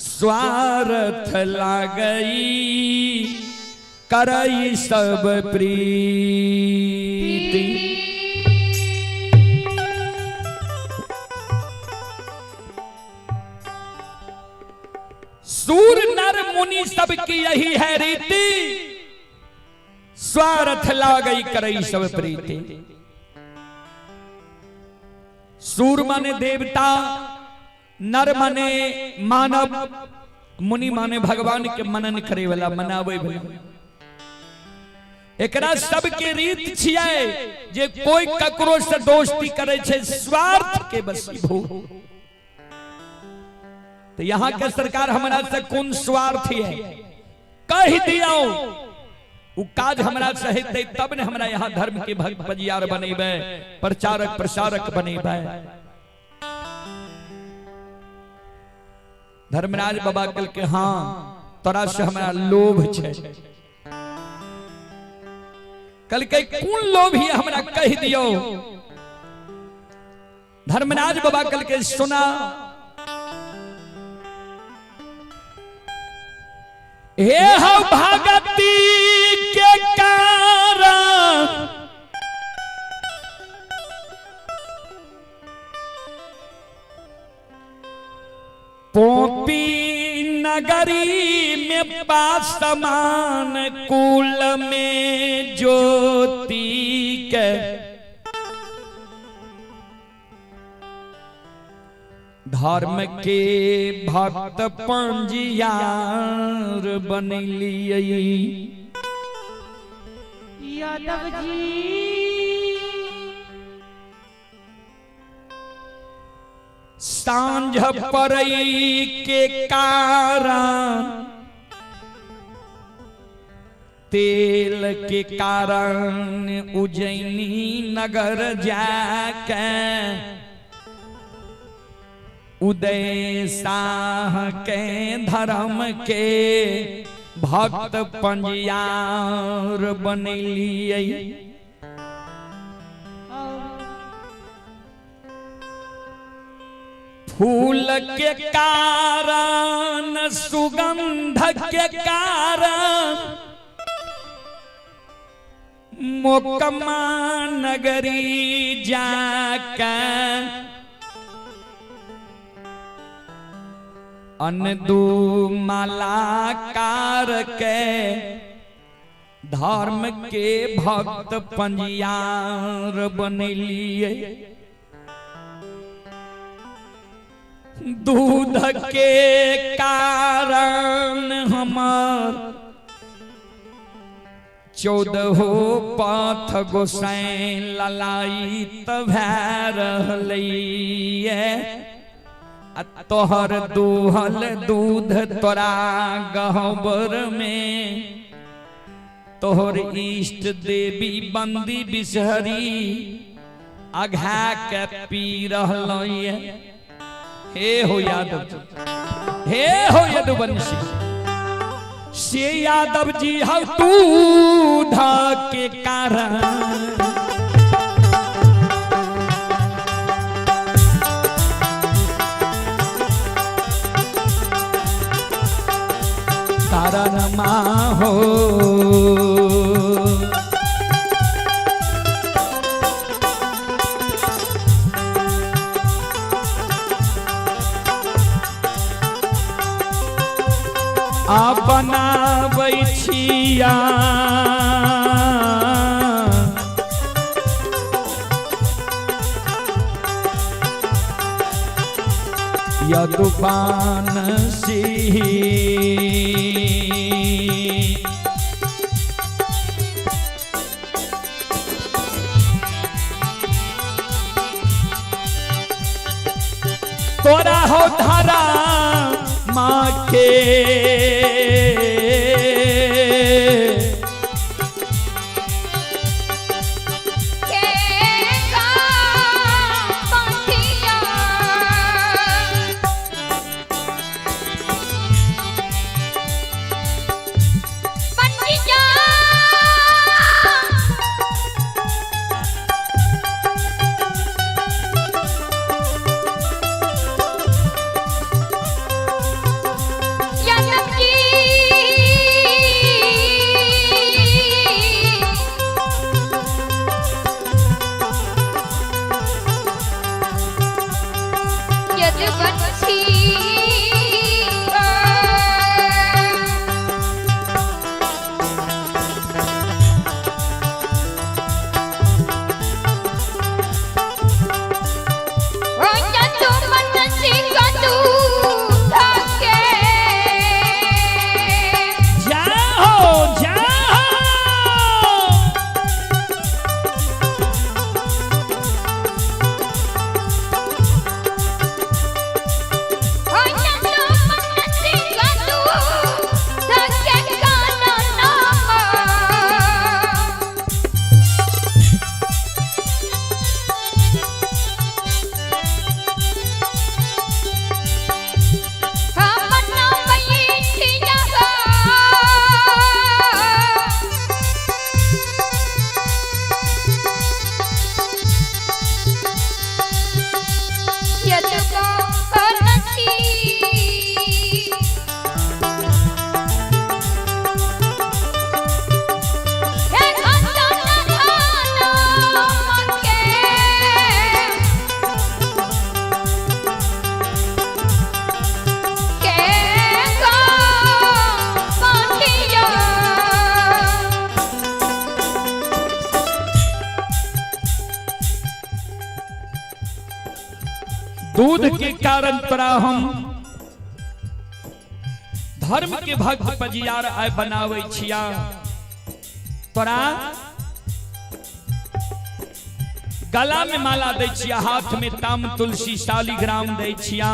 स्वार्थ लागई करई सब प्रीति। सूर नर मुनि सबकी यही है रीति, स्वार्थ लागई करई सब प्रीति। सूर माने देवता, नर माने मानव, मुनि माने भगवान के मनन करे वाला, मनावे वाला। एकरा सबके रीत छियै जे कोई ककरो से दोस्ती करे छे स्वार्थ के वशीभूत। तो यहाँ के सरकार हमारा से कौन स्वार्थी है कह दिया, वो काज हमारा से हेतै तब ने हमरा यहाँ धर्म के भक्त बजियार बनेबे, प्रचारक प्रसारक बनेबे। धर्मराज बाबा कल के हाँ तोरा से हमारा लोभ छे। कल के कौन लोभ ही हमरा कह दियो। धर्मराज बाबा कल के सुना, हे हो भगती के कारण पोपी नगरी में पासमान कुल में ज्योति के धर्म के भक्त पंजियार बनलिए यादव जी। सांझ परई के कारण तेल के कारण उज्जैनी नगर जाके उदय शाह के धर्म के भक्त पंजियार बनलिए। फूल के कारण सुगंध के कारण मोकमा नगरी जाके अनदू मालाकार के धर्म के भक्त पंजियार बनलिए। दूध के कारण हमार 14 पथ गोसाई ललायित भै रहलिए। तोहर दूहल दूध तोरा गहबर में तोहर इष्ट देवी बंदी बिसहरी अघा के पी रहलिए। हे हो यादव, हे हो यदुवंशी, से यादव जी हो दूध के कारण कारण हो। आ बनाबै छिया यदुपान सिंह तोरा हो धरा माँ के दूध के कारण तोरा हम धर्म के भक्त पजियार आय बनावे छिया। तोरा गला में माला दै छिया, हाथ में ताम तुलसी शालिग्राम दै छिया।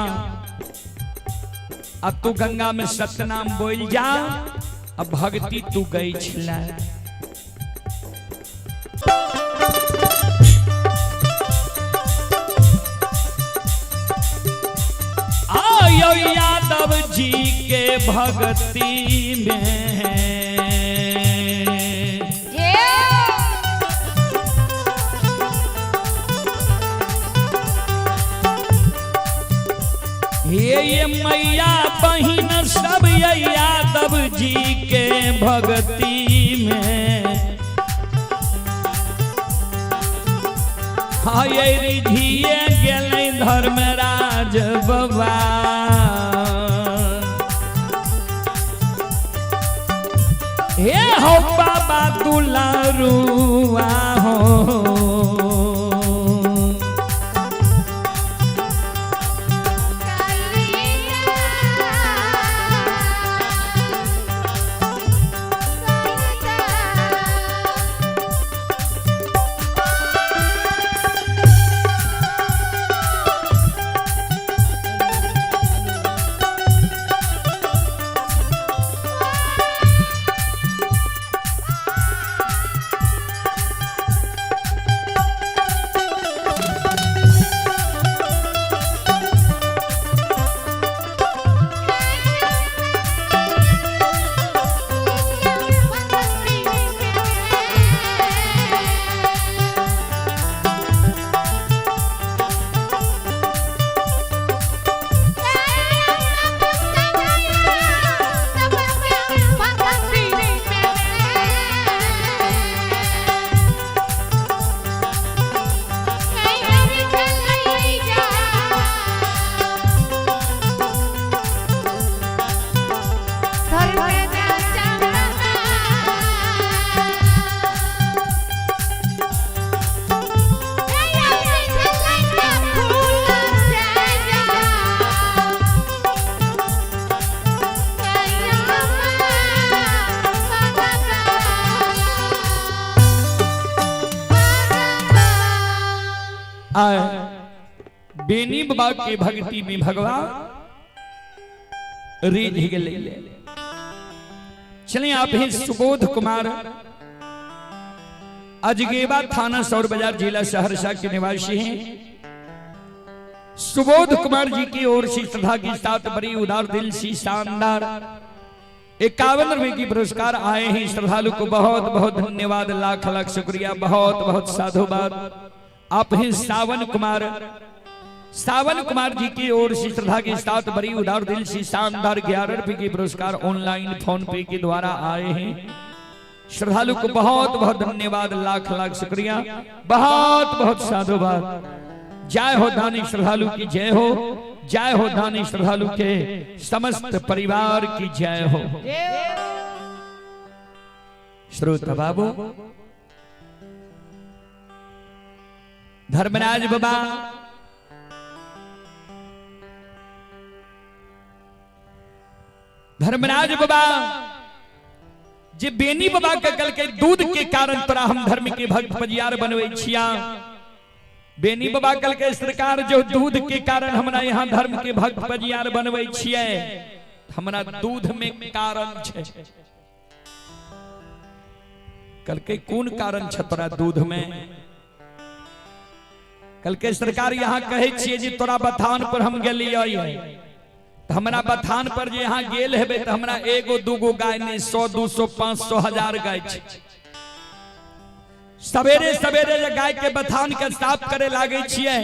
अब तू गंगा में सतनाम बोल जा, अब भक्ति तू गई छिला। आयो यादव जी के भक्ति में ये मैया बहिन सब यादव जी के भक्ति में। हाँ ये रिझिए गेलै धर्मराज बाबा, हे हो बाबा दुलारुआ हो। बेनी बाबा के भक्ति में भगवान रीझ गए। चलिए आप हैं सुबोध कुमार, अजगेवा थाना सौर बाजार जिला सहरसा के निवासी हैं। सुबोध कुमार जी की ओर से श्रद्धा के साथ बड़ी उदार दिल से शानदार 51 रुपए की पुरस्कार आए हैं। श्रद्धालु को बहुत बहुत धन्यवाद, लाख लाख शुक्रिया, बहुत बहुत साधुवाद। आप हैं सावन कुमार जी की ओर से श्रद्धा के साथ बड़ी उदार दिल से शानदार 11 रुपए की पुरस्कार ऑनलाइन फोन पे के द्वारा आए हैं। श्रद्धालु को बहुत बहुत धन्यवाद, लाख लाख शुक्रिया, बहुत बहुत साधुवाद। जय हो दानी श्रद्धालु की जय हो, जय हो दानी श्रद्धालु के समस्त परिवार की जय हो। श्रोता बाबू, धर्मराज बाबा जे बेनी बाबा के कल के दूध के कारण तोरा हम धर्म के भक्त पजियार बनवे छिया। बेनी बाबा कल के सरकार जो दूध के कारण हमरा यहाँ धर्म के भक्त पजियार बनवे छिए, हमरा दूध में कारण छे। कल के कौन कारण छे तोरा दूध में? कल के सरकार यहाँ कहे छिए जे तोरा बथान पर हम गेलिए, हमरा बथान पर जे यहाँ गेल हेबे तो हमरा एगो दूगो गाय नहीं 100 200 500 1000 गाय छे। सवेरे सवेरे जे गाय के बथान के साफ करे लागे छिए,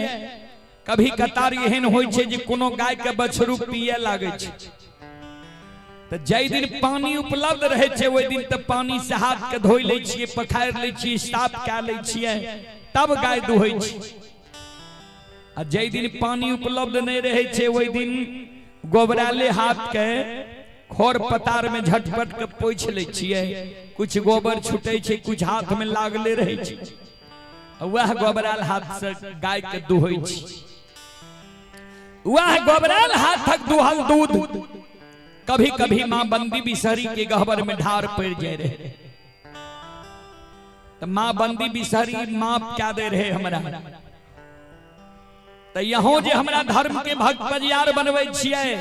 कभी कतार एहन होय छे जे कोनो गाय के बछरू पिए लागे छे। तो जय दिन पानी उपलब्ध रहे छे ओय दिन तो पानी से हाथ के धोई ले छिए, पखार ले छिए, साफ कर ले छिए, तब गाय दुहै छे। आ जय दिन पानी उपलब्ध नहीं रहे छे ओय दिन गोबराले हाथ के खोर पतार में झटपट के पोछ ले छिए। कुछ गोबर छूटे छे, कुछ हाथ में लागले रहे छे, वह गोबराल हाथ से गाय के दुहै छे। वह गोबराल हाथक दुहल दूध कभी कभी मां बंदी बिसहरी के गहबर में ढार पड़ जाए रहे। तो मां बंदी बिसहरी मां क्या दे रहे हमरा। तो यहों जे हमरा धर्म के भक्त पजियार बनवे छिए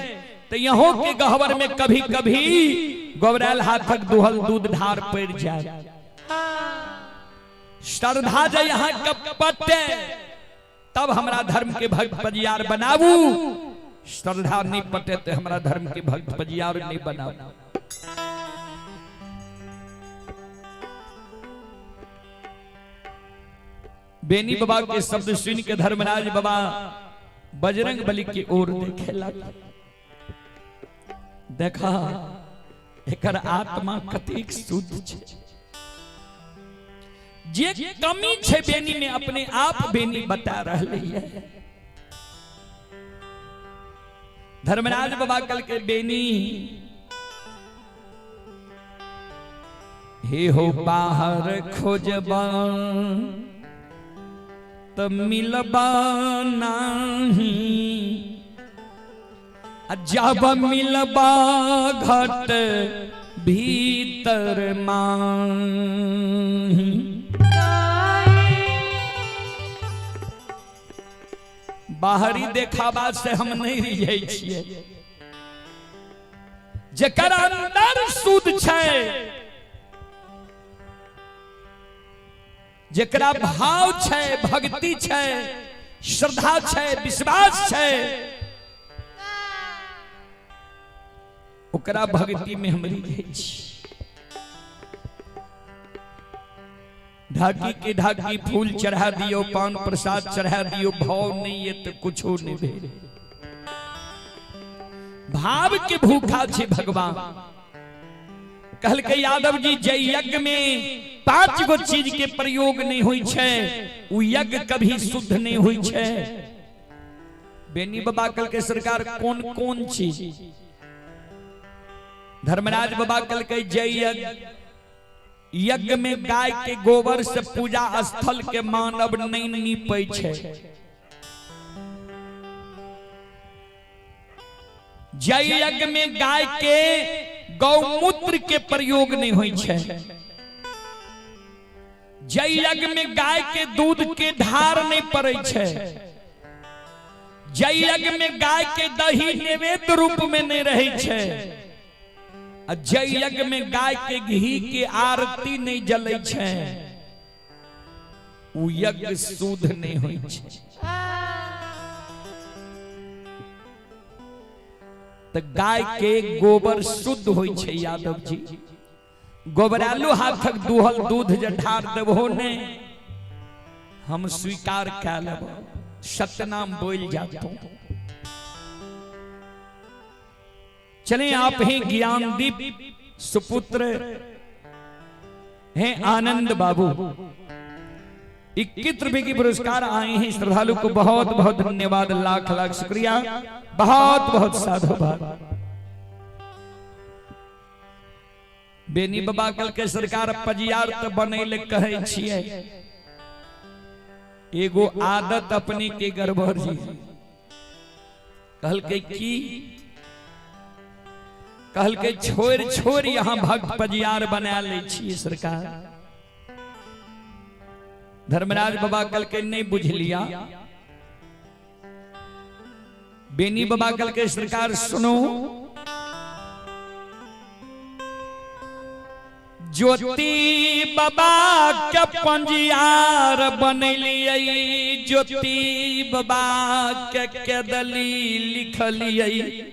तो यहों के गहबर में कभी कभी गोबराल हाथक दुहल दूध ढार पड़ जाए। श्रद्धा जे यहाँ कपटे तब हमरा धर्म के भक्त पजियार बनावू। श्रद्धा नहीं पटे तो हमरा धर्म के भक्त पजियार नहीं बनाओ। बेनी बाबा के शब्द सुन के धर्मराज बाबा बजरंग बली की ओर देखे लगा। देखा एकर आत्मा कतेक शुद्ध छे। जे कमी छे बेनी में अपने आप बेनी बता रही है। धर्मराज बाबा कल के बेनी हे हो बाहर खोजबा त मिलबा नहीं, जब मिलबा घट भीतर माही। बाहरी देखावा से हम नहीं रिझै छियै। जेकर अंदर शुद्ध छै, जेकरा भाव छै, भक्ति छै, श्रद्धा छै, विश्वास छै, ओकरा भक्ति में हम रिझै छी। ढाकी के ढाकी फूल चढ़ा दियो, पान प्रसाद चढ़ा दियो, भाव नहीं है तो कुछ नहीं भेल। भाव के भूखा छे भगवान। कहल के यादव जी जय यज्ञ में 5 गो चीज के प्रयोग नहीं हुई छे, उ यज्ञ कभी शुद्ध नहीं हुई छे। बेनी बाबा कल के सरकार कौन कौन चीज। धर्मराज बाबा कल के जय यज्ञ, यज्ञ में गाय के गोबर से पूजा स्थल के मानव नहीं नीपै छे। जय यज्ञ में गाय के गौमूत्र के प्रयोग नहीं होई छे। जय यज्ञ में गाय के दूध के धार नहीं पड़े छे। जय यज्ञ में गाय के दही नैवेद्य रूप में नहीं रहे छे। जय यज्ञ में गाय के घी के आरती नहीं जले छे। उ यज्ञ शुद्ध नहीं होई छे। तो गाय के गोबर शुद्ध होई छे यादव जी। गोबरालू हाथक दुहल दूध जे ढार देबो ने हम स्वीकार कर लेब। सतनाम बोल जातो। चले आप हैं ज्ञानदीप सुपुत्र हैं आनंद बाबू 21 रुपए की पुरस्कार आए हैं। श्रद्धालु को बहुत बहुत धन्यवाद, लाख लाख शुक्रिया, बहुत बहुत साधुवाद। बेनी बाबा कल के सरकार पजियार तो बनैले कहे छिए। एगो आदत अपनी के गड़बड़ जी कहल के की कहल के छोड़ छोड़ यहाँ भक्त पजियार बना ले छिए सरकार। धर्मराज बाबा कल के नहीं बुझ लिया। बेनी बाबा कल के सरकार सुनो। ज्योति बाबा के पंजियार बनलिए। ज्योति बाबा के केदली लिखलिए।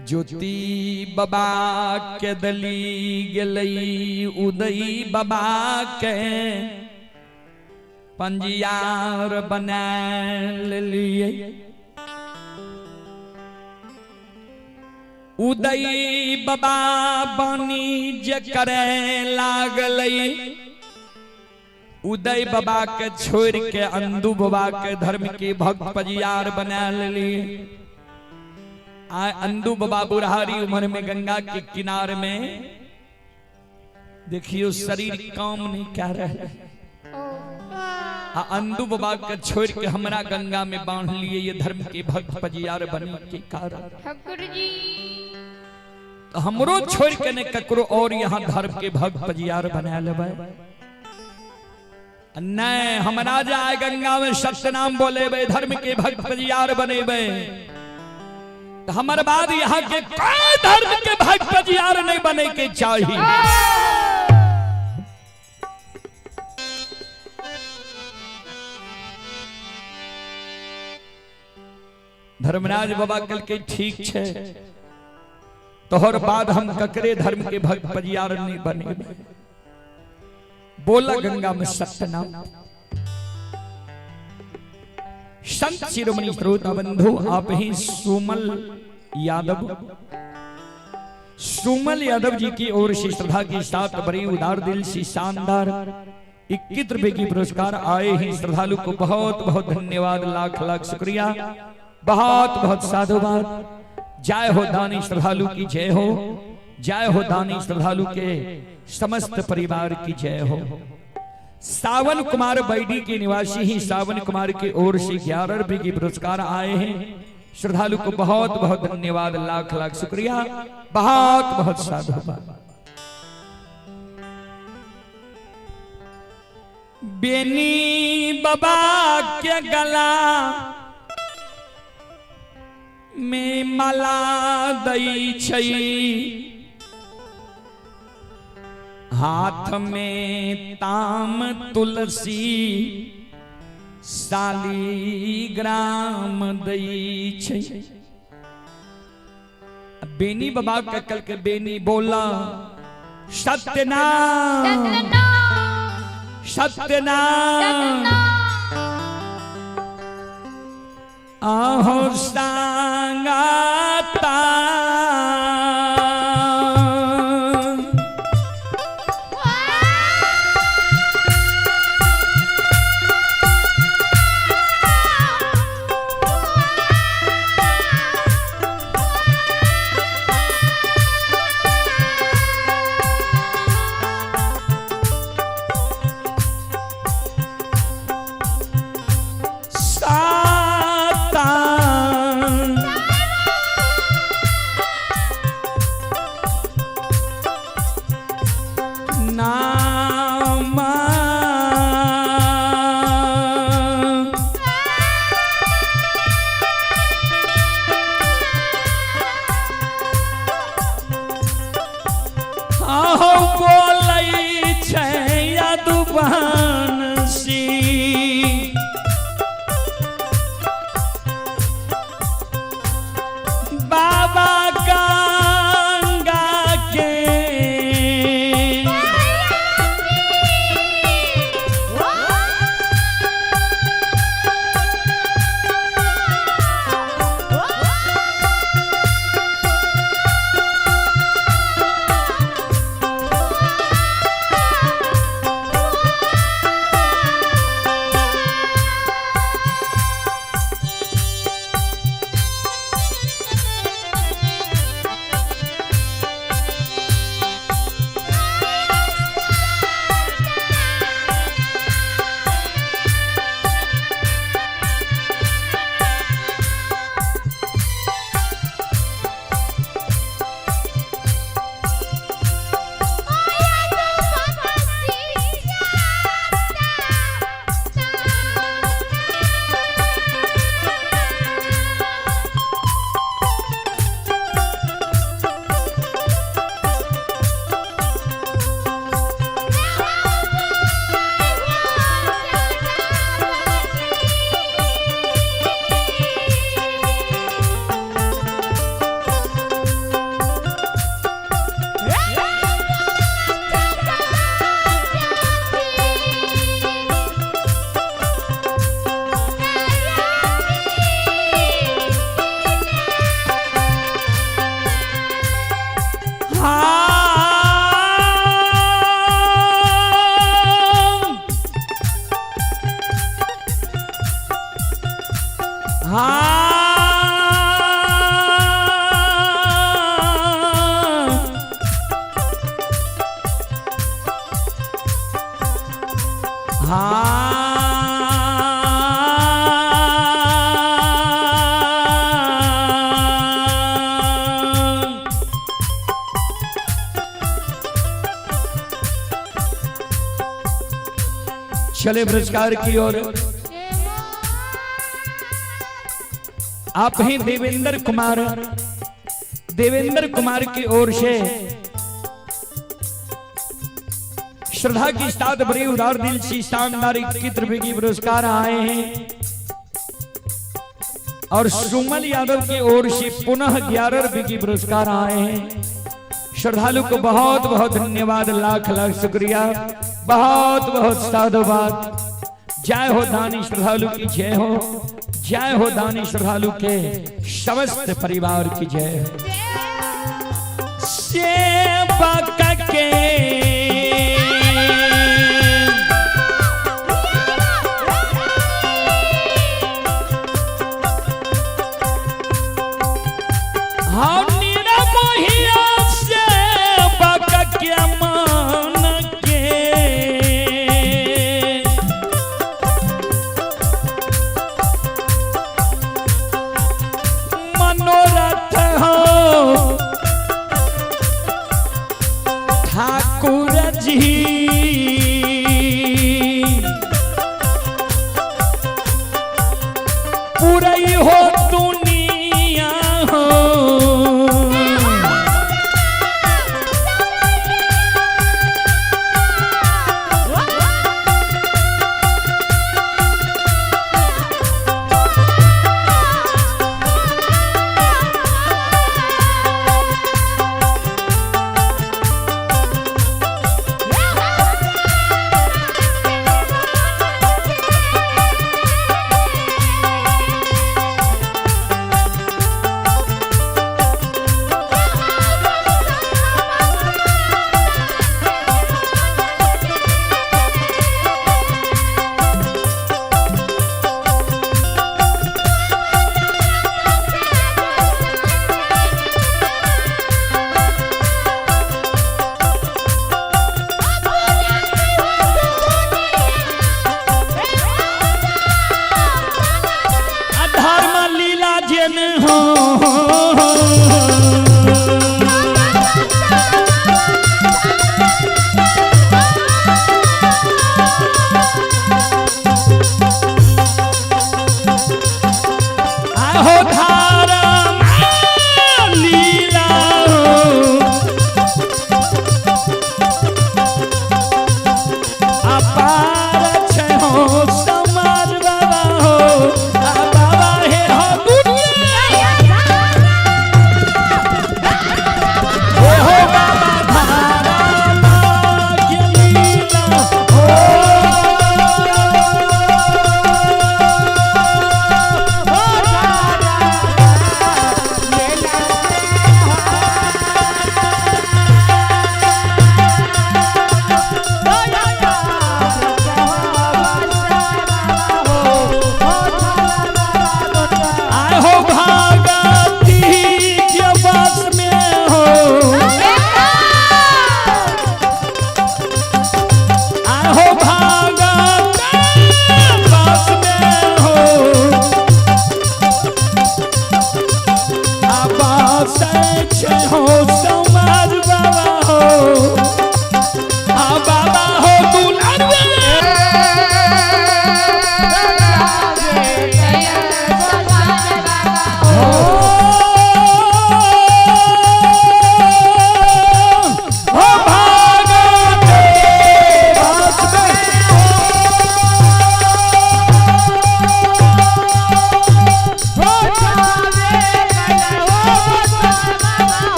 ज्योति बाबा के दली गेलई उदई बाबा के पंजियार बना लिए। उदई बाबा बनी जे करे लागलई। उदय बाबा के छोड़ के अंदू बाबा के धर्म के भक्त पजियार बना लिए। अंदू बाबा बुढ़ारी उम्र में गंगा के किनारे में देखियो शरीर काम नहीं कर रहे। अंधु बाबा के छोड़ के हमरा गंगा में बांध लिए ये धर्म के भक्त पजियार बने के कारण ठाकुर जी तो हमरो छोड़ के ने ककरो और यहाँ धर्म के भक्त पजियार बना लेबै नहीं हमरा जाए गंगा में सत्य नाम बोलेबे धर्म के भक्त पजियार बनेबे तो हमारे बाद यहाँ के कोई धर्म के भक्त पजियार नहीं बने के चाहिए। धर्मराज बाबा कल के ठीक छे तोहर बाद हम ककरे धर्म के भक्त पजियार नहीं बने बोला गंगा में सत्य नाम। संत शिरोमणि श्रोता बंधु आप ही सुमल यादव जी की ओर से श्रद्धा के साथ बड़ी उदार दिल से शानदार 21 रुपए की पुरस्कार आए हैं श्रद्धालु को बहुत बहुत धन्यवाद लाख लाख शुक्रिया बहुत बहुत साधुवाद। जय हो दानी श्रद्धालु की जय हो जय हो दानी श्रद्धालु के समस्त परिवार की जय हो। सावन कुमार बैडी के निवासी ही सावन कुमार की ओर से 11 रुपए की पुरस्कार आए हैं श्रद्धालु को बहुत बहुत धन्यवाद लाख लाख शुक्रिया बहुत बहुत साधुवाद। बेनी बाबा के गला में माला दई छई हाथ में ताम तुलसी शालीग्राम दई छई। बेनी बाबा का कल के बेनी बोला सत्यनाम सत्यनाम आहो सांगाता हाँ चले पुरस्कार की ओर। आप हैं देवेंद्र कुमार की ओर से श्रद्धा की साथ बड़े उदार दिल से शानदार 21 रुपए की पुरस्कार आए हैं और सुमन यादव की ओर से पुनः 11 रुपए की पुरस्कार आए हैं। श्रद्धालु को बहुत बहुत धन्यवाद, लाख लाख शुक्रिया, बहुत बहुत साधुवाद। जय हो दानी श्रद्धालु की जय हो, जय हो दानी श्रद्धालु के समस्त परिवार की जय हो। सेवक के पूरी हो दुनिया हो,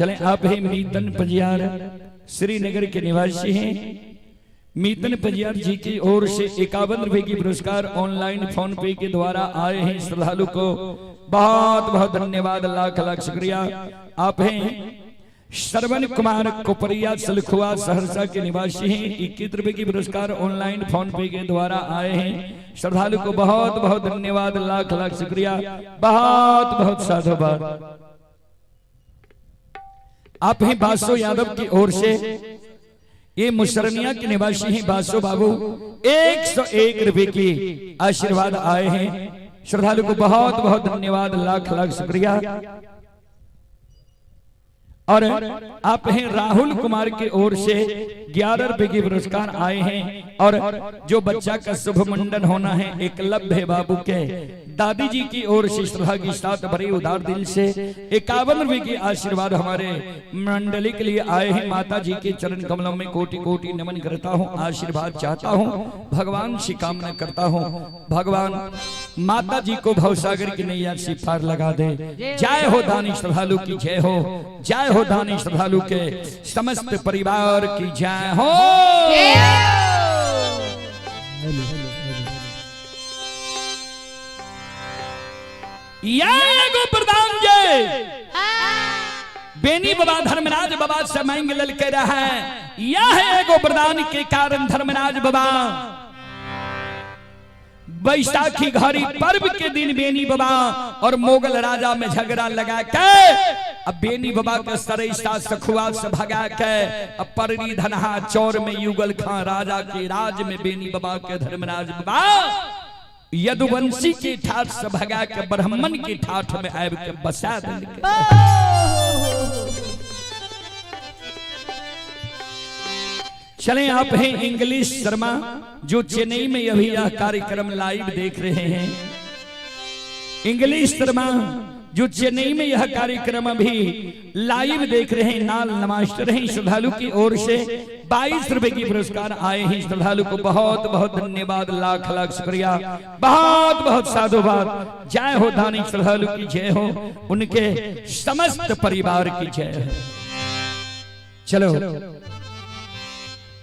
चलें आप ही मीतन पजियार श्रीनगर के निवासी हैं। मीतन पजियार जी की ओर से 51 रुपए की पुरस्कार ऑनलाइन फोन पे के द्वारा आए हैं। श्रद्धालु को बहुत बहुत धन्यवाद, लाख लाख शुक्रिया। आप हैं श्रवण कुमार कोपरिया सलखुआ सहरसा के निवासी हैं। 21 रुपए की पुरस्कार ऑनलाइन फोन पे के द्वारा आए हैं। श्रद्धालु को बहुत बहुत धन्यवाद, लाख लाख शुक्रिया, बहुत बहुत साधुवाद। आप हैं बासो यादव की ओर से, ये मुसरनिया के निवासी हैं बासो बाबू, 101 रुपए की आशीर्वाद आए हैं। श्रद्धालु को बहुत बहुत धन्यवाद, लाख लाख शुक्रिया। और आप हैं राहुल कुमार की ओर से 11 रुपए की पुरस्कार आए हैं। और जो बच्चा का शुभ मुंडन होना है एकलव्य बाबू के दादी जी की ओर से श्रद्धा की साथ भरे उदार दिल से 51 रुपए की आशीर्वाद हमारे मंडली के लिए आए हैं। माता जी के चरण कमलों में कोटि कोटि नमन करता हूँ, आशीर्वाद चाहता हूँ, भगवान से कामना करता हूँ भगवान माता जी को भवसागर की नैया से पार लगा दे। जय हो दानी श्रद्धालु की जय हो, जय हो दानी श्रद्धालु के समस्त परिवार की जय हो। ये प्रधान जय बेनी बाबा धर्मराज बाबा से मांग लल के रहा है। यह एगो प्रदान के कारण धर्मराज बाबा बैसाखी घड़ी पर्व के दिन बेनी बाबा और मोगल राजा में झगड़ा लगा के अब बेनी बाबा के सरैसा सखुआ से भगा के अब परनी धनहा चौर में युगल खां राजा के राज में बेनी बाबा के धर्मराज बाबा यदुवंशी के ठाठ से भगा के ब्राह्मण के ठाठ में आब के बसा देलकै। चलें आप हैं इंग्लिश शर्मा जो चेन्नई में अभी यह कार्यक्रम लाइव देख रहे हैं। इंग्लिश शर्मा जो चेन्नई में यह कार्यक्रम अभी लाइव देख रहे हैं, नाल नमास्टर हैं। श्रद्धालु की ओर से 22 रुपए की पुरस्कार आए हैं। श्रद्धालु को बहुत बहुत धन्यवाद, लाख लाख शुक्रिया, बहुत बहुत साधुवाद। जय हो दानी श्रद्धालु की जय हो, उनके समस्त परिवार की जय हो। चलो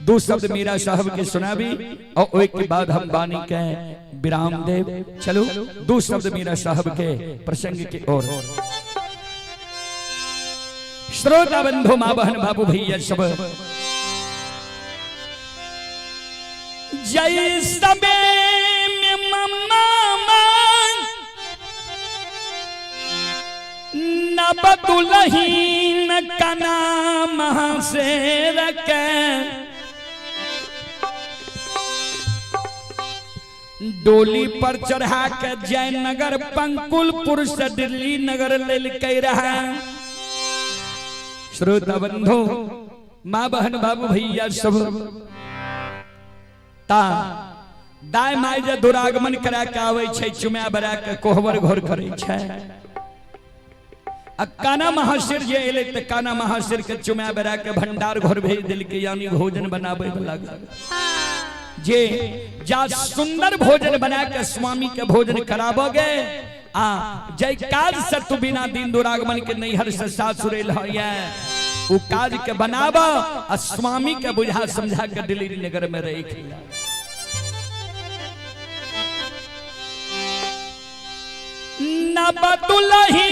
दो शब्द मीरा साहब के सुनाबी और एक के बाद हम बानी के विराम देव। चलो दो शब्द मीरा साहब के प्रसंग की ओर। श्रोता बंधु मां बहन बाबू भैया सब जय सबे में मम्मा न बदुलही न कना महाशेर के डोली पर चढ़ा के जयनगर पंकुलपुर से दिल्ली नगर ले के रहा। श्रोता बंधु मां बहन बाबू भैया सब ता दाय माय जे दुरागमन करा के आवे छै, चुमा बरा के कोहबर घर करे छै। आ काना महाशिर जे एले त काना महाशिर के चुमा बरा के भंडार घर भेज दिल के, यानी भोजन बनावे वाला जे जा सुंदर भोजन बना के स्वामी के भोजन कराबोगे आ जय काज से तू बिना दिन दुरागमन के नैहर से सासुरेल है वो काज के बनाबा आ स्वामी के बुझा समझा के दिल्ली नगर में रह न बदुलही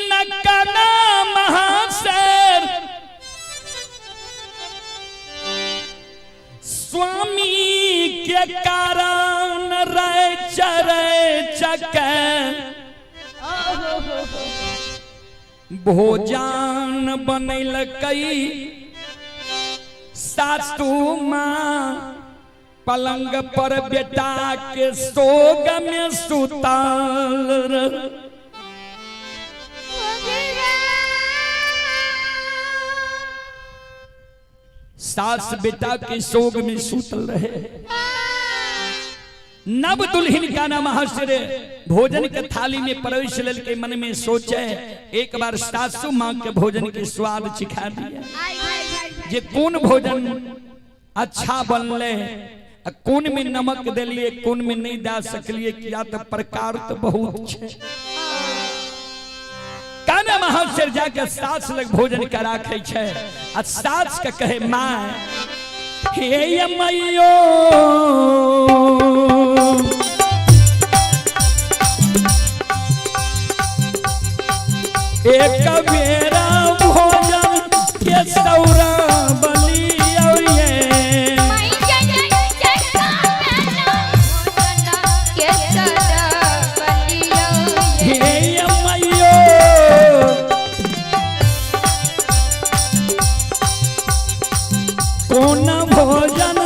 न कना महाशर स्वामी के कारण रे चरे चके भोजन बनैल कई सासू माँ पलंग पर बेटा के सोग में सुताल। सास बेटा के सोग में सूतल रहे। नव दुल्हन का नाम महाशर भोजन के थाली में प्रवेश लल के मन में सोचे एक बार सासू माँ के भोजन के स्वाद चिखा दिया जे कौन भोजन अच्छा बनले, कौन में नमक दिलिए कौन में नहीं दा सकलिए, किया तो प्रकार तो बहुत छे। काना महाशय जाके सास लग भोजन करा खे छे आ सास के कहे माँ हे मैयो एक बेरा भोजन के सौरा बलियो ये कौन भोजन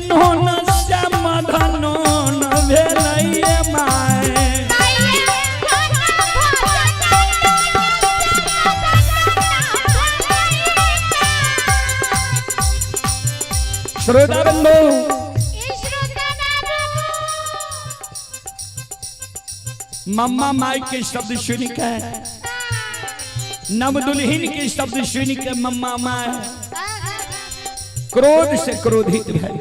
नोन समाधानो न भेलैये माय श्रोता बंधु मम्मा माई के शब्द सुन के नव दुल्हन के शब्द सुन के मम्मा माई क्रोध से क्रोधित भय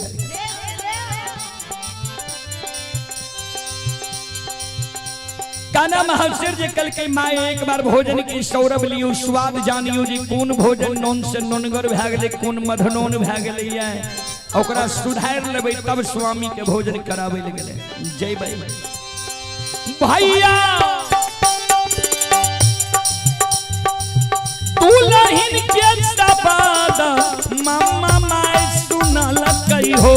काना महाशय जी कल के माए एक बार भोजन की सौरभ लियो स्वाद जानियो जी कौन भोजन नोन से नोनगर भए गेलै कौन मधनोन भए गेलै ओकरा सुधार लेबै तब स्वामी के भोजन कराबै ले गेलै जय भैया दुल्हन के सबाद मम्मा माय सुनल कई हो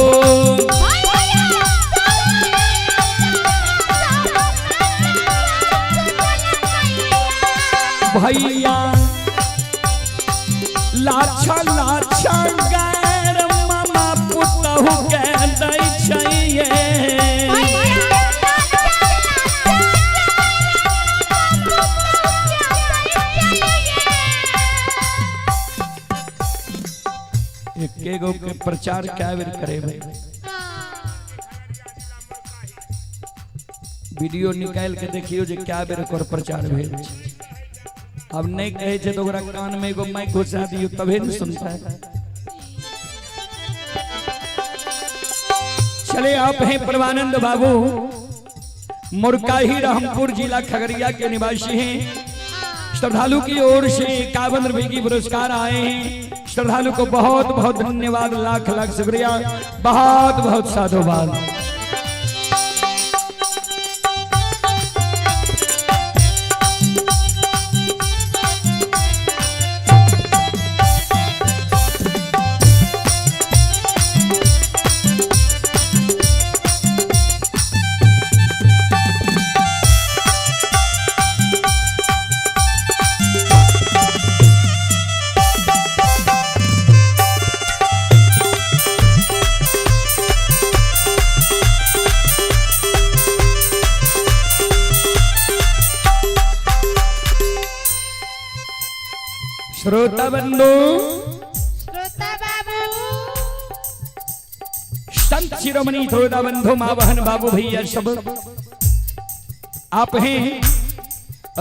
भैया लाछा लाछा गैर मामा पुतहु के दै छैये एके गो के प्रचार क्या बेर करे भाई वीडियो निकाल के देखियो जे क्या बेर ओकर प्रचार भेल अब नहीं कहे छे तो ओकरा कान में एगो माइक घुसा दियो तबे न सुनता है। चले आप हैं परमानंद बाबू मुरकाही रामपुर जिला खगड़िया के निवासी हैं। श्रद्धालु की ओर से 51 रुपए की पुरस्कार आए हैं। श्रद्धालु को बहुत बहुत धन्यवाद लाख लाख शुक्रिया बहुत बहुत साधुवाद। श्रोता बंधु श्रोता बाबू संत शिरोमणि श्रोता बंधु माँ बहन बाबू भैया सब आप हैं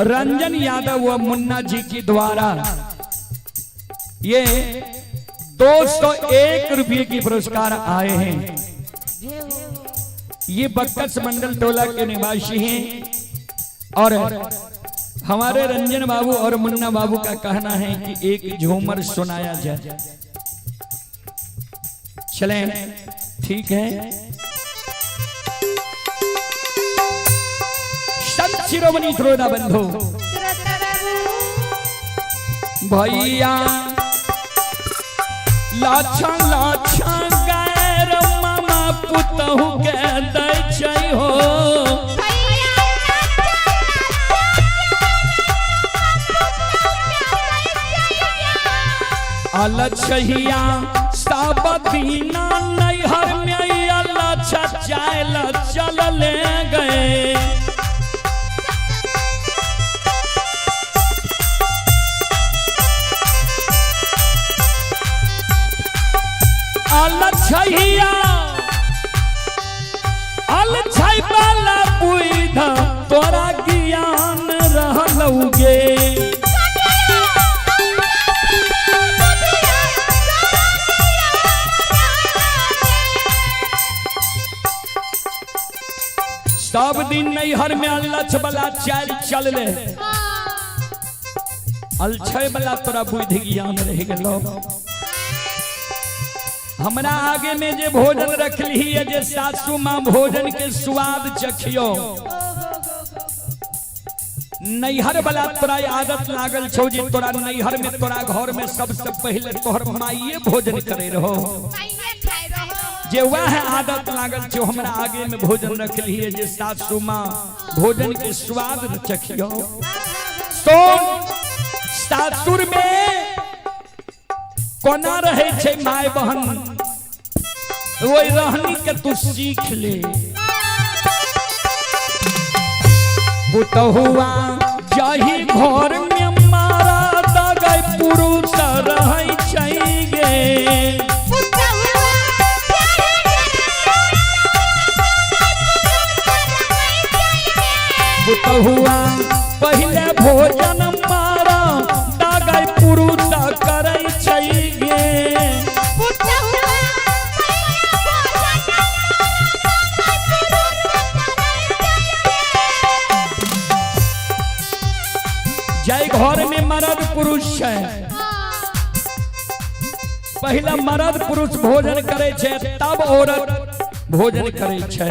रंजन यादव व मुन्ना जी के द्वारा ये 201 रुपये की पुरस्कार आए हैं। ये बक्कस मंडल टोला के निवासी हैं और हमारे रंजन बाबू और मुन्ना बाबू का कहना है कि एक झूमर सुनाया जाए। चलें ठीक है। संत शिरोमणि श्रोता बंधु श्रोता बाबू भैया लाछा लाछा गैर मामा पुतहु के दै छै हो अलछहिया साबदीना नैहर में अलछा चाल चल ले गए। अलछहिया अलछै वाला बुध तोरा ज्ञान रहलौगे सब दिन नैहर में अलछ वाला चाल चल ले अलछय वाला तोरा बुद्धि ज्ञान रह गेलो। हमरा आगे में जे भोजन रखली है, जे सासू माँ भोजन के स्वाद चखियो, नैहर वाला तोरा आदत लागल छौ जे तोरा नैहर में तोरा घर में सबसे पहले तोहर माइये भोजन करे रहो, जे वह आदत लागल छौ हमरा आगे में भोजन रखली है, जे सासू माँ भोजन के स्वाद चखियो। तो सासुर में कोना रहे छे माय बहन, वही रहनी के तू सीख ले। पुतहुआ जाही घर में मारा दगै पुरुष रहै छै गे। पुतहुआ पहले भोजन मारा दगै पुरुष करै छै गे। जय घर में मर्द पुरुष है, पहला मर्द पुरुष भोजन करे छे, तब औरत भोजन करे छे।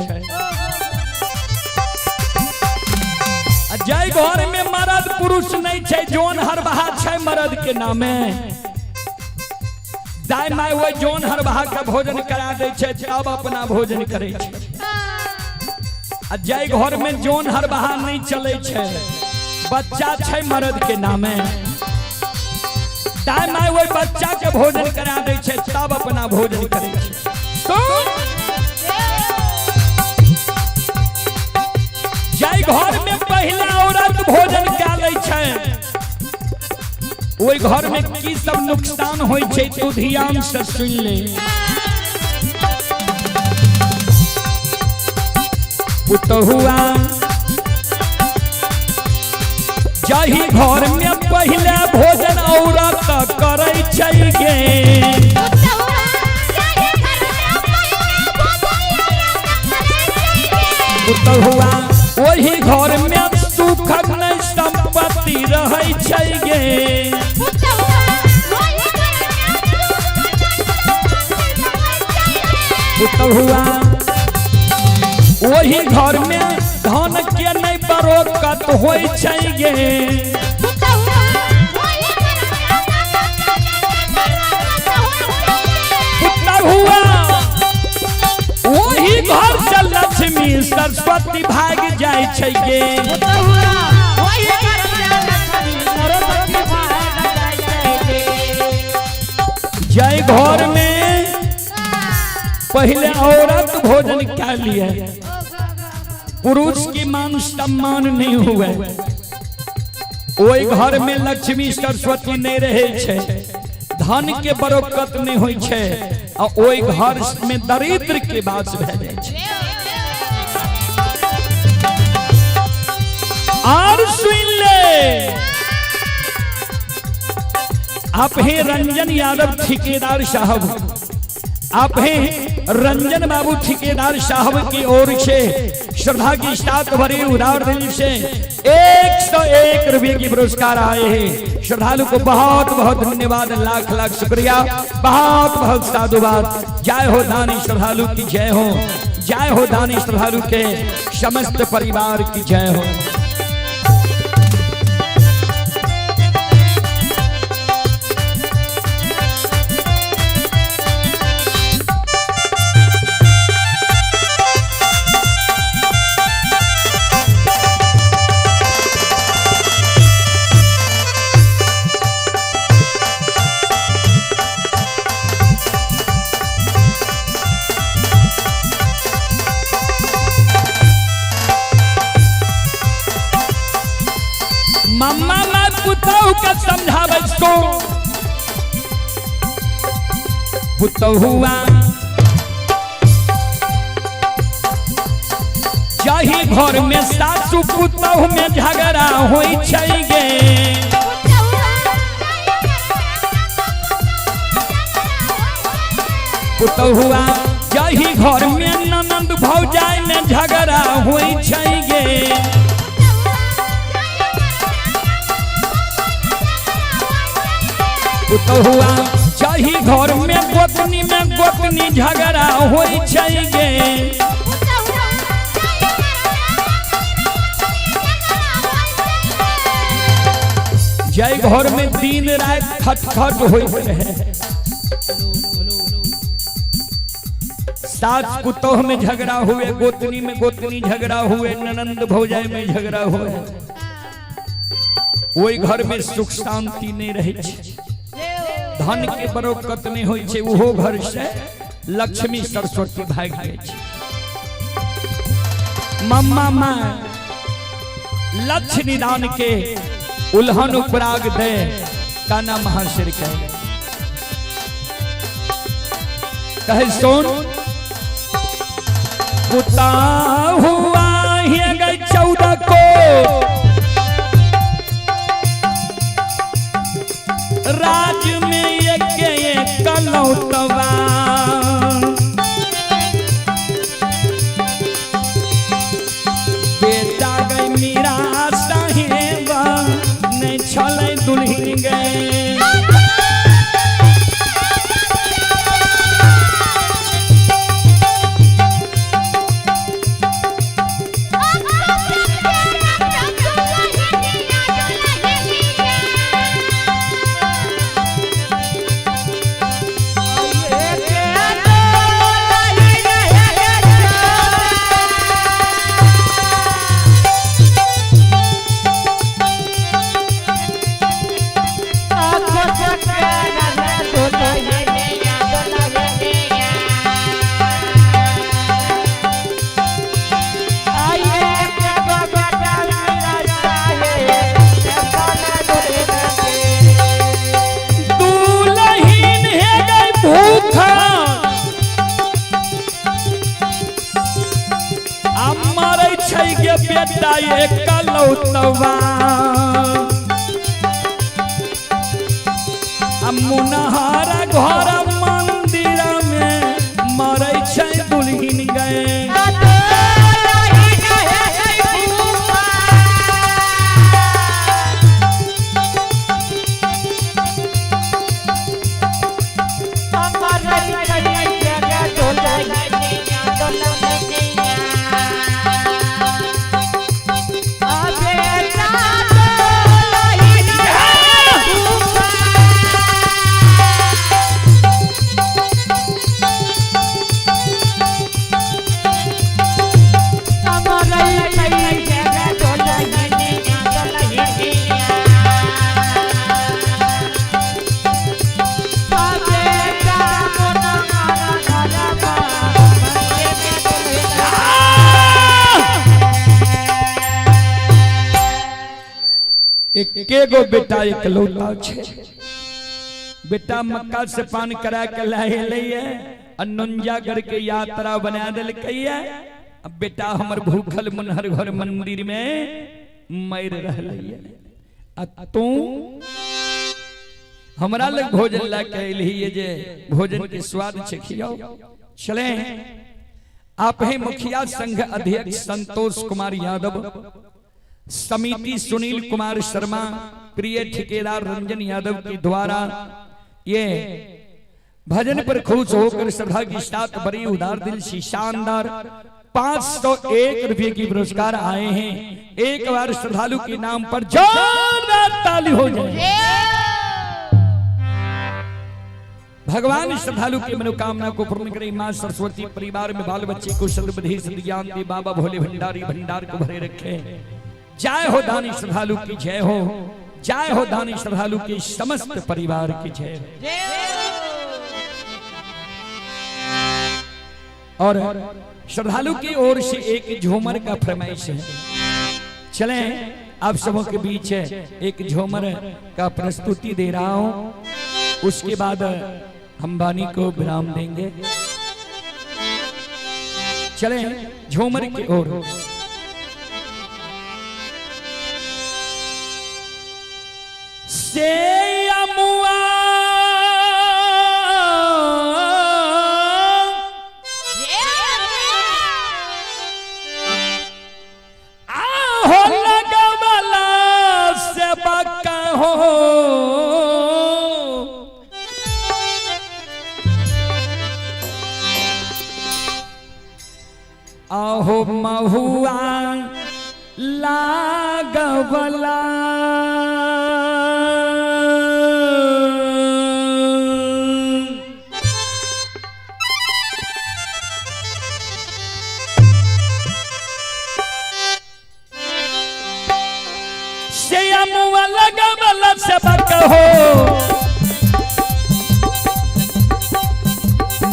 जय घर में मर्द पुरुष नहीं छे, जोन हर बहा छे मर्द के नामे। दाई माय वो जोन हर बहा का भोजन करा दे छे, तब अपना भोजन करे छे। जय घर में जोन हर बहा नहीं चले छे, बच्चा छे मर्द के नामे। दाई माय वो बच्चा के भोजन करा दे छे, तब अपना भोजन करे छे। तो जय घर में पहला औरत भोजन काले छे, ओई घर में की सब नुकसान होय छे तू ध्यान से सुन ले। पुतहुआ जाही घर में पहले भोजन औरत करे छै गे। पुतहुआ वही घर में सुख नहीं संपत्ति रहै छै गे। पुतहुआ वही घर में धन के नहीं बरोकत होय छै गे। पुतहुआ वही घर से लक्ष्मी सरस्वती भाग जाय छै गे। जय घर में पहले औरत भोजन कर लिए, पुरुष की मान सम्मान नहीं हुए, ओई घर में लक्ष्मी सरस्वती नहीं रहे छे, धन के बरकत नहीं होय छे, और ओई घर में दरिद्र के बात भेजे छे। और सुन ले, आप हैं रंजन यादव ठेकेदार साहब, आप हैं रंजन बाबू ठेकेदार साहब की ओर से श्रद्धा की साथ भरी उदार दिल से 101 रुपये की पुरस्कार आए हैं। श्रद्धालु को बहुत बहुत धन्यवाद, लाख लाख शुक्रिया, बहुत बहुत साधुवाद। जय हो दानी श्रद्धालु की जय हो, जय हो दानी श्रद्धालु के समस्त परिवार की जय हो। मम्मा मैं पुतहु का समझावे सो। पुतहुआ जाही घर में सासू पुतहु में झगड़ा होई छै गे। पुतहुआ जाही घर में ननद भौजाई में झगड़ा होई छै गे। पुतहुआ चाही घर में गोतनी झगड़ा होई छै गे। जय घर में दिन रात खटखट होइत रहे। सास पुतोह में झगड़ा हुए, गोतनी झगड़ा हुए, ननंद भौजाई में झगड़ा हुए, वही घर में सुख शांति नहीं रहे। धन के बरकत नहीं होई छे, उहो घर से लक्ष्मी सरस्वती भाग गई छे। मम्मा माँ लक्ष्य निदान के उल्हन उपराग दे काना महाशिर कहे सोन पुता हुआ है गई 14 को राज में एक कलौतवा बेटा गई मीरा साहेबा नहीं छले दुल्हन गए। बेटा एक कलौतवा मुनहारा घर मंदिर में मरै छै दुल्हिन गए। एकेगो बेटा एकलौता छे। बेटा मक्का से पान करा के लाए अनुंजागढ़ के यात्रा बना दिलकैया। अब बेटा हमर भूखल मुनहर घर मंदिर में मर रहलैया। तू हमरा लग भोजन ला के अइलिए जे भोजन के स्वाद चखियो। चले आप है मुखिया संघ अध्यक्ष संतोष कुमार यादव, समिति सुनील कुमार शर्मा, प्रिय ठेकेदार रंजन यादव के द्वारा ये भजन पर खुश होकर श्रद्धा की साथ बड़ी उदार दिल से शानदार 501 रुपये की पुरस्कार आए हैं। एक बार श्रद्धालु के नाम पर जोरदार ताली हो जाए। भगवान श्रद्धालु की मनोकामना को पूर्ण करे। मां सरस्वती परिवार में बाल बच्चे को सद्बुद्धि ज्ञान दे। बाबा भोले भंडारी भंडार को भरे रखे। जय हो दानी श्रद्धालु की जय हो, जय हो दानी श्रद्धालु के समस्त परिवार की जय। और श्रद्धालु की ओर से एक झूमर का फरमाइश है। चलें आप सबों के बीच एक झूमर का प्रस्तुति दे रहा हूं, उसके बाद हम वाणी को विराम देंगे। चलें झूमर की ओर। से अमुआ आहो लगवला से बका हो आहो महुआ लागवला श्यामुआ लगवला सबक हो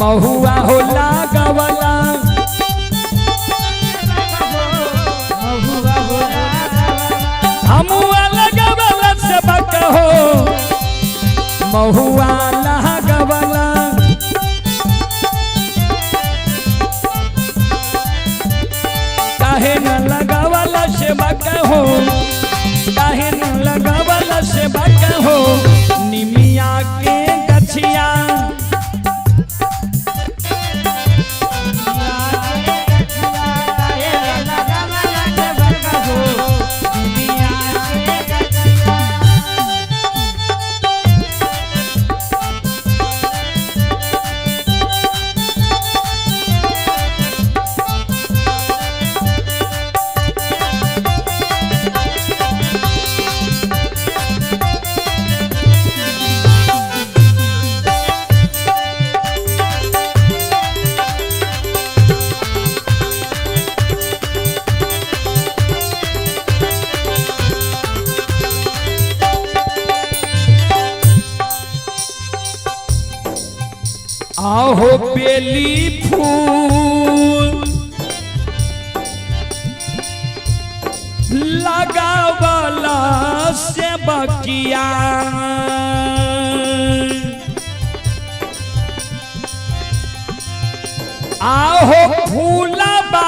महुआ हो लागवला हमुआ लगवला सबक हो महुआ लागवला काहे न लगवला सबक हो काहे न लगवला सबक हो निमिया के गछिया आहो बेली फूल लगावला से बकिया आहो फूलबा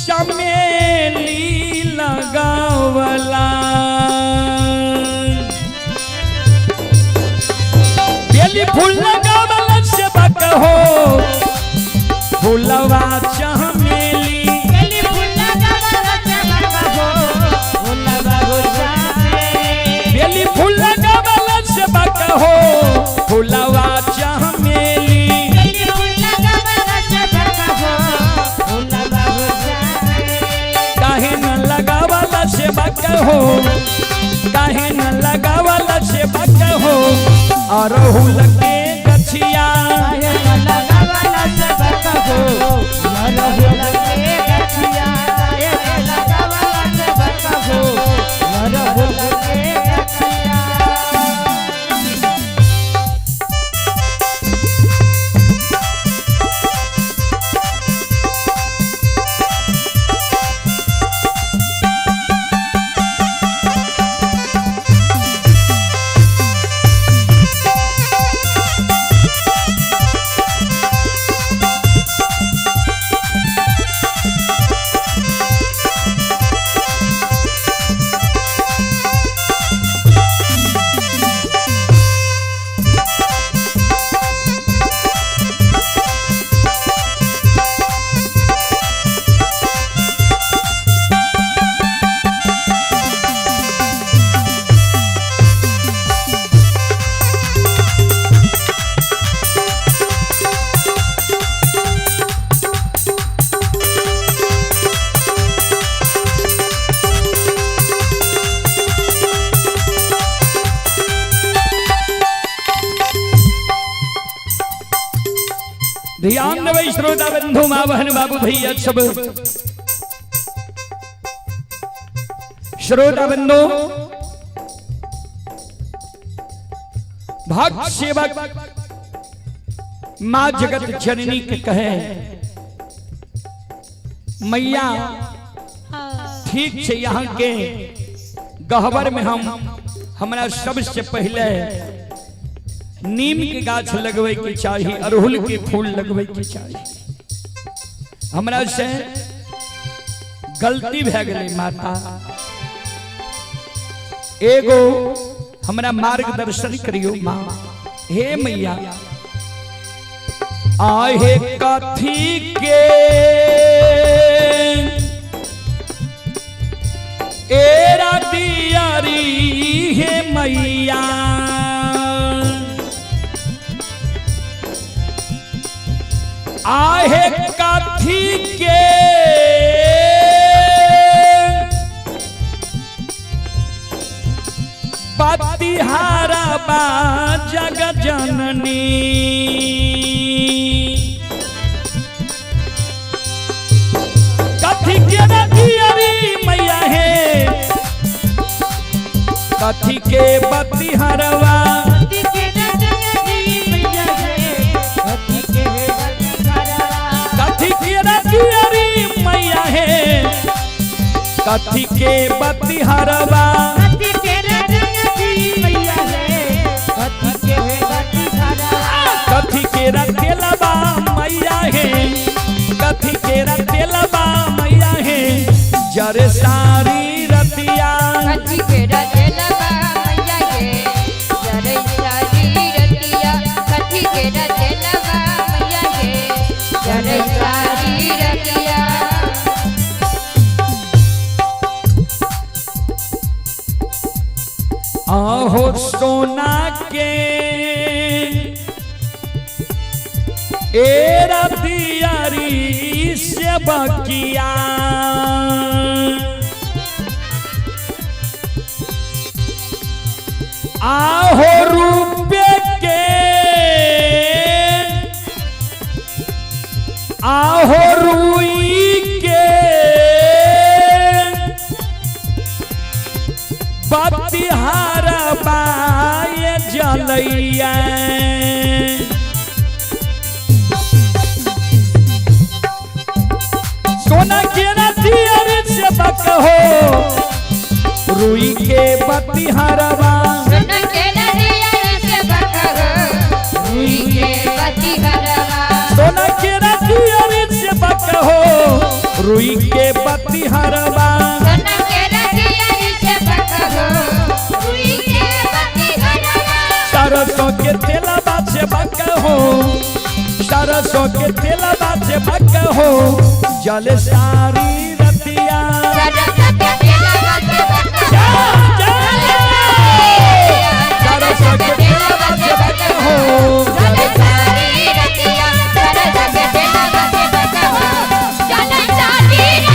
चमेली लगावला बेली फूल लगावला से बक हो फूलवा चमेली बेली फूल लगावला से बक हो फूलवा चमेली बेली फूल लगावला से बक हो फूलवा चमेली बेली फूल लगावला से बक हो फूलवा काहे न लगावला से बक हो काहे न लगावला से बक हो अरहुल के गछिया काहे न लगावला से बक हो अरहुल के गछिया काहे न लगावला से बक हो अरहुल के गछिया ध्यान देवे श्रोता बंधु मां बहन बाबू भैया सब श्रोता बंधु भक्त सेवक मां जगत जननी के कहे मैया ठीक से यहाँ के गहवर में हम हमारा सबसे पहले नीम के गाछ लगवे के चाहिए अरहुल के फूल लगवे के चाहिए हमरा से गलती भे गई माता एगो हमरा मार्गदर्शन करियो माँ हे मैया आहे कथी के एरा दियारी हे मैया आहे काठी के पतिहारा बा जग जननी कथी के रतियारी मैया है कथी के पतिहारवा कथी के रतियारी मैया है कथी के पतिहारवा कथी के रतेलबा मैया है कथी के रतेलबा मैया है जरे सारी रतिया कथी के रतेलबा मैया है जरे सारी रतिया कथी के रतेलबा मैया है जरे सारी रतिया आहो सोना के ए रतियारी से बकिया आहो रूपे के आहो रुई के पतिहार बाय जलैया सोना के रतियारी से बकहो रुई के पतिहारवा सोना के रतियारी से बकहो रुई के पतिहारवा सोना के रतियारी से बकहो रुई के पतिहारवा सोना के रतियारी से बकहो रुई के पतिहारवा सरसों के तेलबा से बकहो सरसों के तेलबा से बकहो जल सारी रतिया सरसों के तेलबा से बकहो सरसों के तेलबा से बकहो जल सारी रतिया सरसों के तेलबा से बकहो जल सारी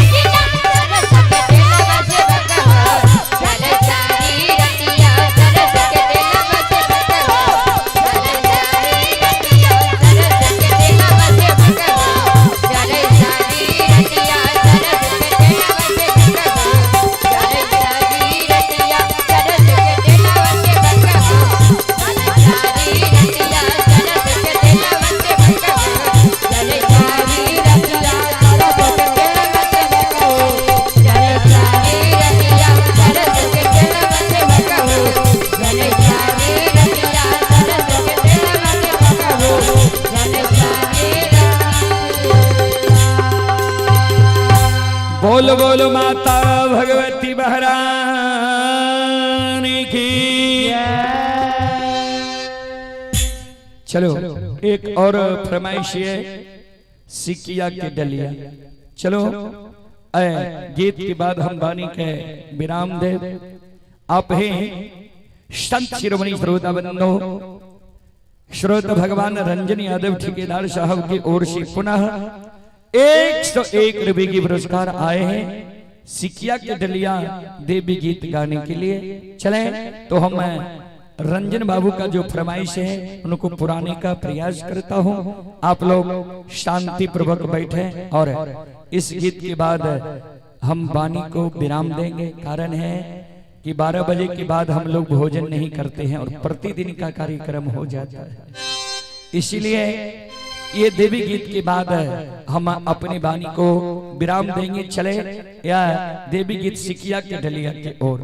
रतिया सरसों के तेलबा से बकहो जल सारी रतिया सरसों के तेलबा से बकहो जल सारी रतिया सरसों के तेलबा से बकहो जल सारी रतिया सरसों के तेलबा से बकहो जल सारी रतिया सरसों के तेलबा से बकहो जल सारी रतिया सरसों के तेलबा से बकहो जल सारी रतिया सरसों के तेलबा से बकहो जल सारी रतिया सरसों के तेलबा से बकहो जल सारी रतिया सरसों के तेलबा से बकहो जल सारी बोल बोल माता भगवती महारानी की चलो एक और फरमाइश है सिकिया के डलिया चलो गीत के बाद हम वाणी के विराम दे आप हैं संत शिरोमणि श्रोता बंधो श्रोत भगवान रंजन यादव ठेकेदार साहब की ओर से पुनः 101 रुपए की पुरस्कार आए हैं सिकिया के डलिया देवी गीत गाने के लिए चलें तो हम रंजन बाबू का जो फरमाइश है उनको पुराने का प्रयास करता हूं आप लोग शांति पूर्वक बैठे और इस गीत के बाद हम वाणी को विराम देंगे कारण है कि 12 बजे के बाद हम लोग भोजन नहीं करते हैं और प्रतिदिन का कार्यक्रम हो जाता है इसीलिए ये देवी गीत के बाद हम अपनी वाणी को विराम देंगे चले या देवी गीत सिकिया के डलिया की ओर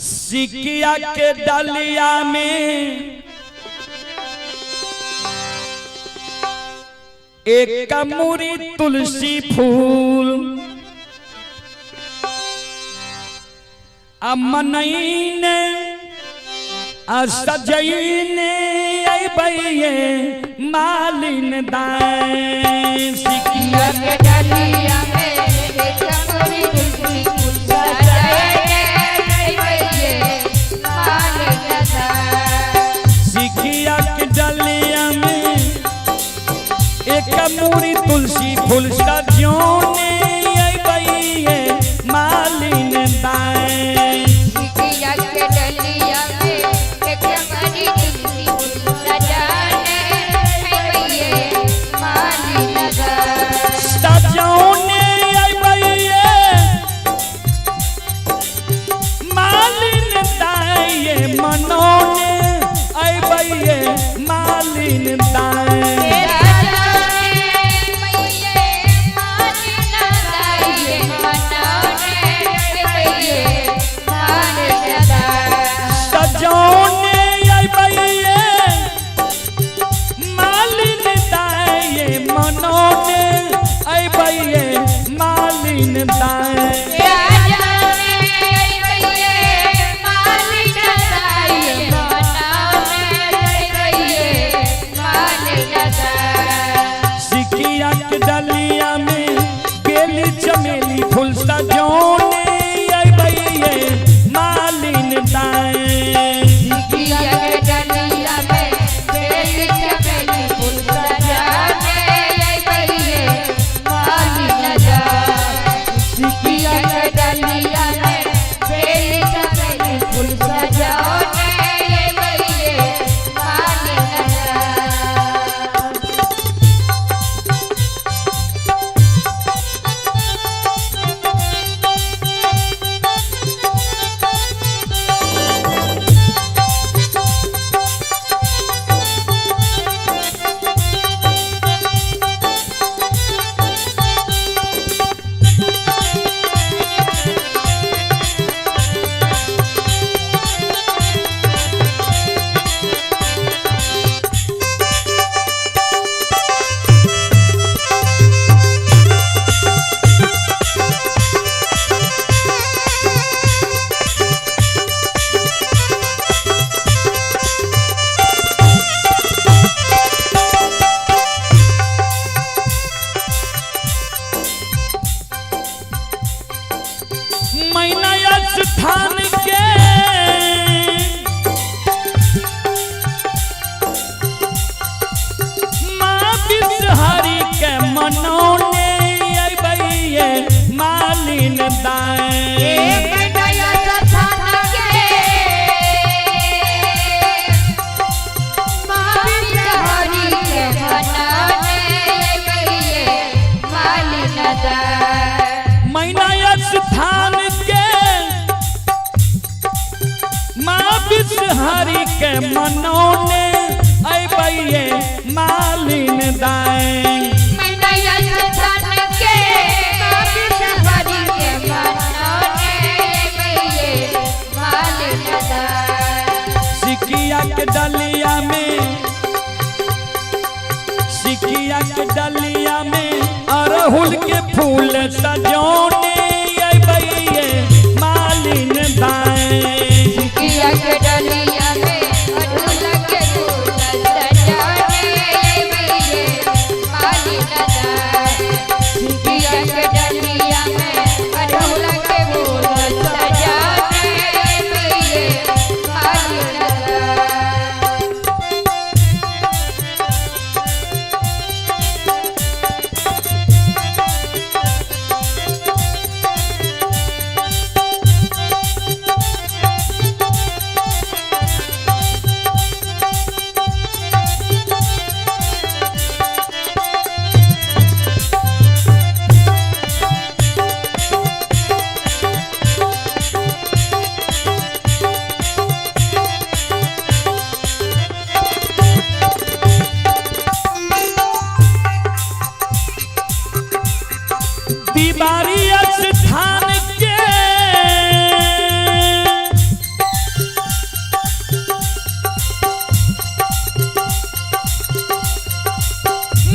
सिकिया के डलिया में एक कमूरी तुलसी फूल अमनईने सजईने अबैये मालिन दाएं सिकिया के डलिया में एक कमूरी तुलसी फूल सजाए अबैये मूरी तुलसी फूल सजोने अइबैये मालिन दाएं सिकिया के डलिया में एक मरी तुलसी फूल सजाने अइबैये मालिन दाएं सजोने अइबैये मालिन दाएं मनोने अइबैये मालिन दाएं सजोने अइबैये मालिन दाएं मनोने अइबैये मालिन दाएं सिकिया के डलिया में बेली चमेली फूल सजोने अइबैये मालिन दाएं मैना स्थान के माँ बिसहरी के मनोने अइबैये मालिन दाएं मैना स्थान के माँ बिसहरी के मनोने अइबैये मालिन दाएं सिकिया के डलिया में अड़हुल के फूल सजोने अइबैये मालिन दाएं दीवारी स्थान के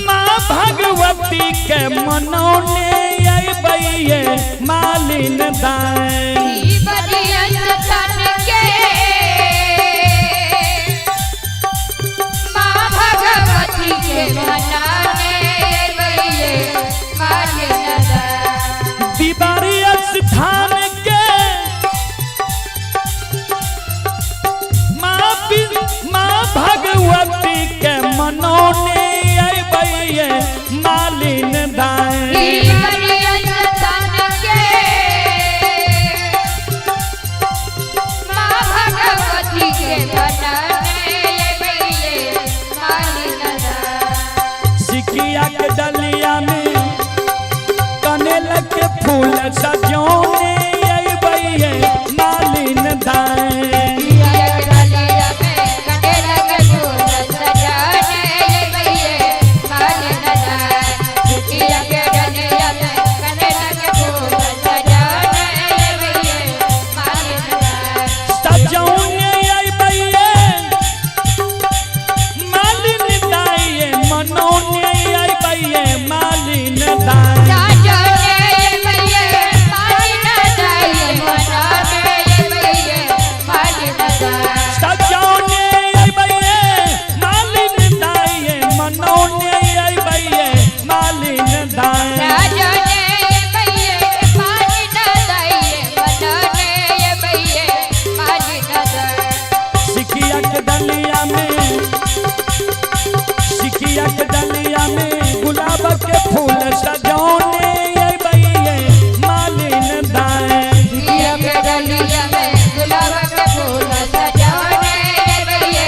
माँ भगवती के मनोने अइबैये मालिन दाएं दीवारी स्थान के माँ भगवती के मनोने अइबैये मालिन दाएं सिकिया के डलिया में कनेल के फूल सजोने आई भैये मालिन दाएं डलिया में गुलाब के फूल सजोने आई भैये मालिन दाएं सिकिया के डलिया में गुलाब के फूल सजोने आई भैये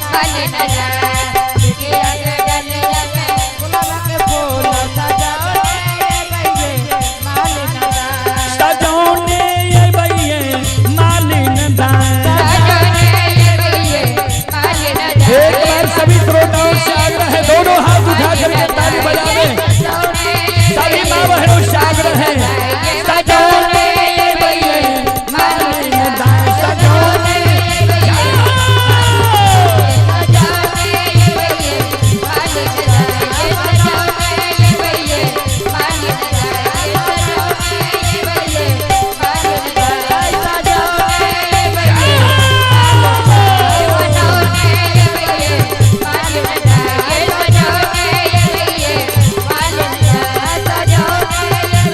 मालिन दाएं सिकिया के डलिया में गुलाब के फूल सजोने आई भैये मालिन दाएं सजोने आई भैये मालिन दाएं एक बार सभी श्रोताओं से आग्रह है दोनों हाथ उठा करके ताली बजा दें सभी माँ बहनों से आग्रह है सजोने आई भैये मालिन दाएं सजोने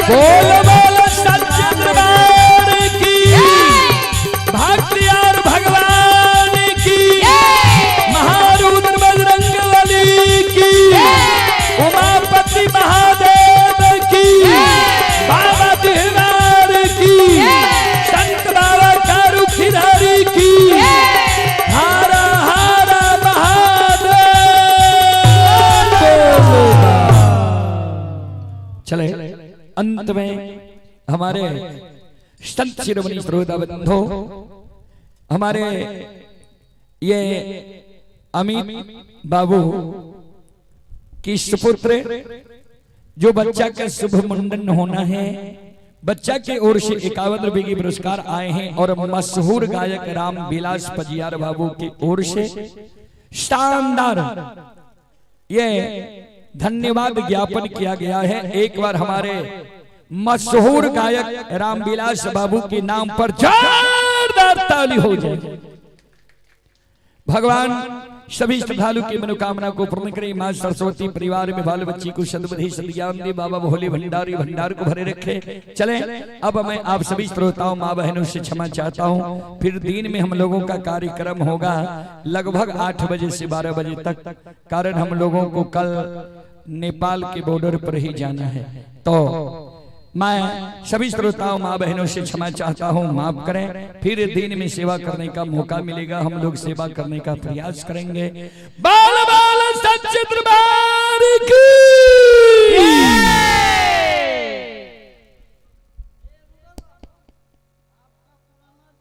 बोल बोल सच्चे दरबार की भक्ति और भगवान की महारुद्र बजरंगबली की उमापति महादेव की बाबा दिहवार की संत बाबा कारू खिलारी की हारा हारा महादेव चले अंत में हमारे संत शिरोमणि श्रोता बंधो हमारे ये अमित बाबू की सुपुत्र जो बच्चा का शुभ मुंडन होना है बच्चा के ओर से 51 रुपए की पुरस्कार आए हैं और मशहूर गायक राम विलास पजियार बाबू की ओर से शानदार ये धन्यवाद ज्ञापन किया गया है। एक बार हमारे मशहूर गायक रामविलास बाबू के नाम पर जोरदार ताली हो जाए। भगवान सभी श्रद्धालु की मनोकामना को पूर्ण करें। मां सरस्वती परिवार में बाल बच्ची को सद्बुद्धि सद्ज्ञान दे। बाबा भोले भंडारी भंडार को भरे रखे। चले अब मैं आप सभी श्रोताओं मां बहनों से क्षमा चाहता हूं। फिर दिन में हम लोगों का कार्यक्रम होगा लगभग 8 बजे से 12 बजे तक, कारण हम लोगों को कल नेपाल के बॉर्डर पर ही जाना है। तो मैं सभी श्रोताओं माँ बहनों से क्षमा चाहता हूँ, माफ करें। फिर दिन में सेवा करने का मौका मिलेगा, हम लोग सेवा करने का प्रयास करेंगे। बाल बाल सच्चे दरबार की